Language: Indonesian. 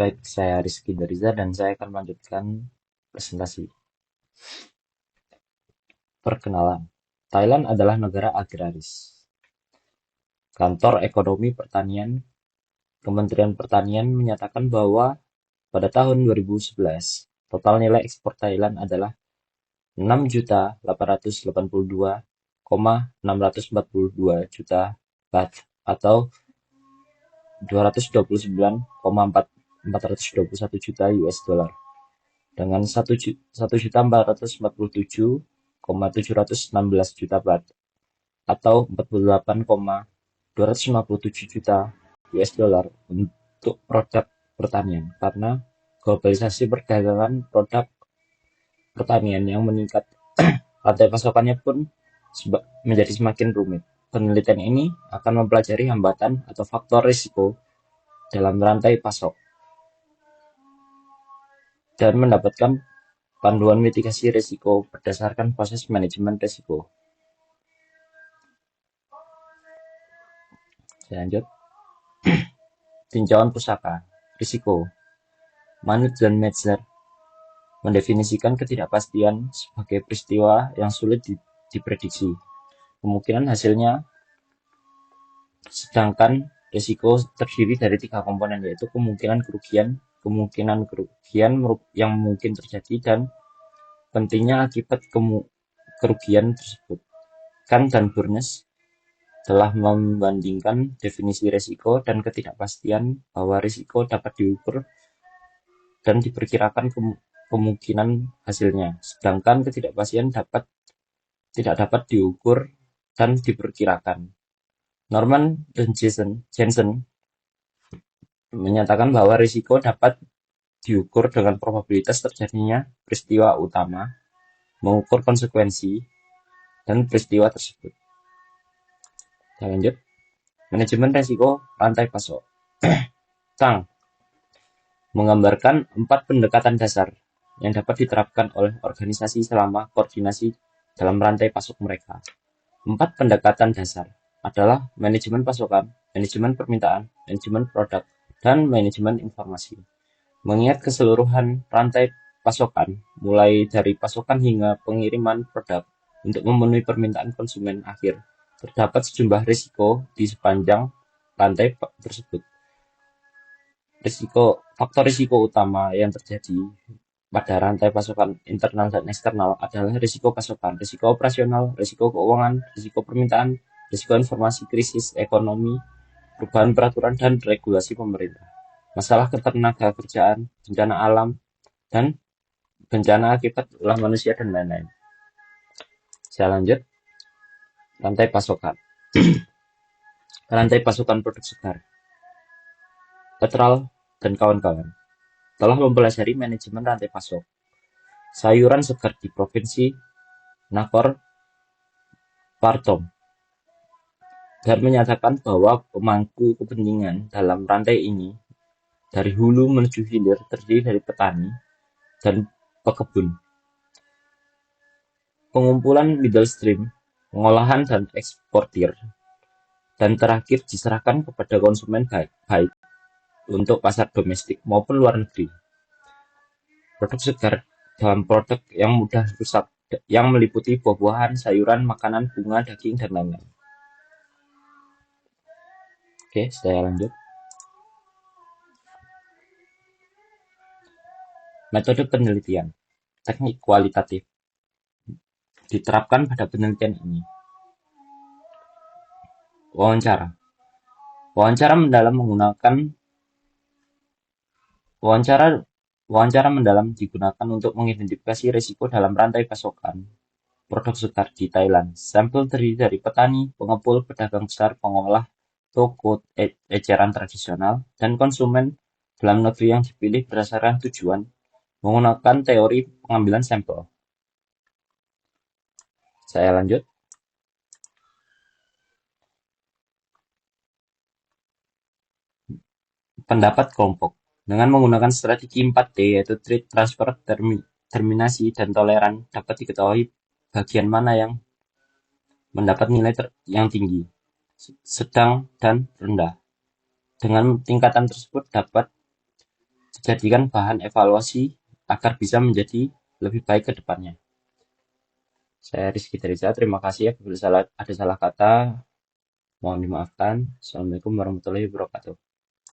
Baik, saya Rizky Dariza dan saya akan melanjutkan presentasi. Perkenalan, Thailand adalah negara agraris. Kantor Ekonomi Pertanian Kementerian Pertanian menyatakan bahwa pada tahun 2011, total nilai ekspor Thailand adalah 6.882,642 juta baht atau 229,421 juta US dollar dengan 1.447,716 juta baht atau 48,257 juta US dollar untuk produk pertanian karena globalisasi perdagangan produk pertanian yang meningkat. Rantai pasokannya pun menjadi semakin rumit. Penelitian ini akan mempelajari hambatan atau faktor risiko dalam rantai pasok dan mendapatkan panduan mitigasi risiko berdasarkan proses manajemen risiko. Lanjut. Tinjauan pusaka. Risiko. Manut dan Metzger mendefinisikan ketidakpastian sebagai peristiwa yang sulit diprediksi. Kemungkinan hasilnya, sedangkan risiko terdiri dari 3 komponen, yaitu kemungkinan kerugian yang mungkin terjadi, dan pentingnya akibat kerugian tersebut. Kahn dan Burns telah membandingkan definisi risiko dan ketidakpastian bahwa risiko dapat diukur dan diperkirakan kemungkinan hasilnya, sedangkan ketidakpastian tidak dapat diukur dan diperkirakan. Norman dan Jensen menyatakan bahwa risiko dapat diukur dengan probabilitas terjadinya peristiwa utama, mengukur konsekuensi, dan peristiwa tersebut. Kita lanjut. Manajemen risiko rantai pasok. Tang menggambarkan 4 pendekatan dasar yang dapat diterapkan oleh organisasi selama koordinasi dalam rantai pasok mereka. 4 pendekatan dasar adalah manajemen pasokan, manajemen permintaan, manajemen produk, dan manajemen informasi. Mengingat keseluruhan rantai pasokan, mulai dari pasokan hingga pengiriman produk untuk memenuhi permintaan konsumen akhir, terdapat sejumlah risiko di sepanjang rantai tersebut. Faktor risiko utama yang terjadi pada rantai pasokan internal dan eksternal adalah risiko pasokan, risiko operasional, risiko keuangan, risiko permintaan, risiko informasi, krisis ekonomi, perubahan peraturan dan regulasi pemerintah, masalah ketenaga kerjaan, bencana alam, dan bencana akibat ulah manusia, dan lain-lain. Saya lanjut. Rantai pasokan. Rantai pasokan produk segar. Petrol dan kawan-kawan telah mempelajari manajemen rantai pasok sayuran segar di Provinsi Nakhon Pathom dan menyatakan bahwa pemangku kepentingan dalam rantai ini dari hulu menuju hilir terdiri dari petani dan pekebun, pengumpulan middle stream, pengolahan dan eksportir, dan terakhir diserahkan kepada konsumen baik untuk pasar domestik maupun luar negeri. Produk segar dalam produk yang mudah rusak yang meliputi buah-buahan, sayuran, makanan, bunga, daging, dan lain-lain. Oke, saya lanjut. Metode penelitian, teknik kualitatif diterapkan pada penelitian ini. Wawancara mendalam digunakan untuk mengidentifikasi risiko dalam rantai pasokan produk segar di Thailand. Sampel terdiri dari petani, pengepul, pedagang besar, pengolah, toko eceran tradisional, dan konsumen dalam negeri yang dipilih berdasarkan tujuan menggunakan teori pengambilan sampel. Saya lanjut. Pendapat kelompok dengan menggunakan strategi 4T, yaitu trade, transfer, terminasi, dan toleran, dapat diketahui bagian mana yang mendapat nilai yang tinggi, sedang, dan rendah. Dengan tingkatan tersebut dapat jadikan bahan evaluasi agar bisa menjadi lebih baik ke depannya. Saya Rizky Teriza, terima kasih ya. Apabila ada salah kata, mohon dimaafkan. Assalamualaikum warahmatullahi wabarakatuh.